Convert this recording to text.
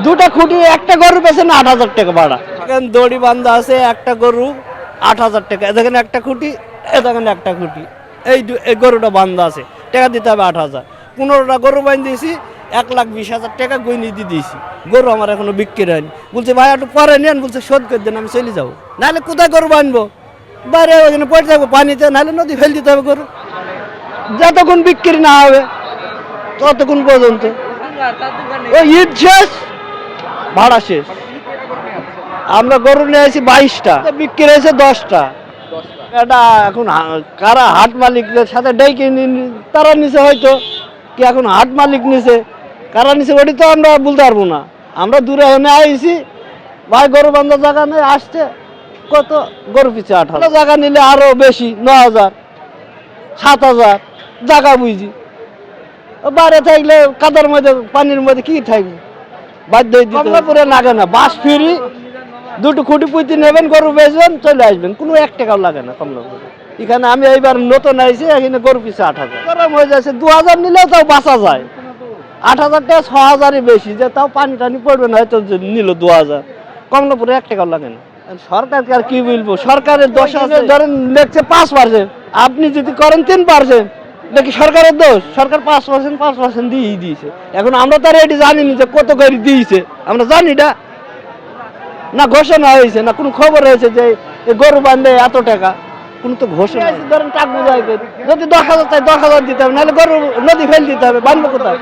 দুটা খুঁটি একটা গরু পেছে না 8,000 টাকা ভাড়া। এখন দড়ি বান্ধা আছে একটা গরু 8,000 টাকা। দেখেন একটা খুঁটি, দেখেন একটা খুঁটি, এই গরুটা বান্ধা আছে, টাকা দিতে হবে 8,000। 15টা গরু বান্ধিয়েছি, 1,20,000 টাকা গইনি দিয়ে দিয়েছি। গরু আমার এখনো বিক্রি হয়নি। বলছে ভাই একটু পরে নেন, বলছে শোধ করে দেন, আমি চলে যাবো। নাহলে কোথায় গরু বানবো, বাইরে ওখানে পড়ে থাকবো পানিতে, নাহলে নদী ফেল দিতে হবে গরু। যতক্ষণ বিক্রি না হবে ততক্ষণ পর্যন্ত ওই ঈদ শেষ, ভাড়া শেষ। আমরা গরু নিয়ে আসি 22টা, বিক্রি হয়েছে 10টা। এটা এখন কারা হাট মালিকদের সাথে ডেকে তারা নিচে, হয়তো কি এখন হাট মালিক নিচে, কারা নিচে ওটি তো আমরা বলতে পারবো না। আমরা দূরে এনে আইছি, ভাই গরু বান্ধা জায়গা নিয়ে আসছে, কত গরু পিছিয়ে 8,000 জায়গা নিলে আরো বেশি, 9,000 7,000 জায়গা বুঝি। বাইরে থাকলে কাদার মধ্যে পানির মধ্যে কি থাকবে, বাধ্য কমলাপুরে লাগে না, বাস ফিরি, দুটো খুঁটি পুঁতি নেবেন, গরু বেচবেন, চলে আসবেন, কোনো 1 টাকাও লাগে না কমলাপুরে। এখানে আমি এইবার নতুন আইছি, এখানে গরু পিছিয়ে 8,000 গরম হয়ে যাচ্ছে। 2,000 নিলেও তাও বাঁচা যায়, 8,000 টাকা 6,000-ই বেশি, যে তাও পানি টানি পড়বে না, হয়তো নিল 2,000। কমলাপুরে 1 টাকাও লাগে না। সরকারকে আর কি বলবো, সরকারের দোষ আছে। ধরেন দেখছে 5%, আপনি যদি করেন 3%, দেখি সরকারের দোষ। সরকার 5% দিয়েই দিয়েছে। এখন আমরা তো আর এটি জানি না যে কত করে দিয়েছে, আমরা জানি না ঘোষণা হয়েছে, না কোনো খবর হয়েছে যে এই গরু বান্ধে এত টাকা, কোনো তো ঘোষণা। ধরেন টাকা বুঝাই, যদি 10,000 চাই 10,000 দিতে হবে, নাহলে গরু নদী ফেল দিতে হবে, বাঁধবো কোথায়?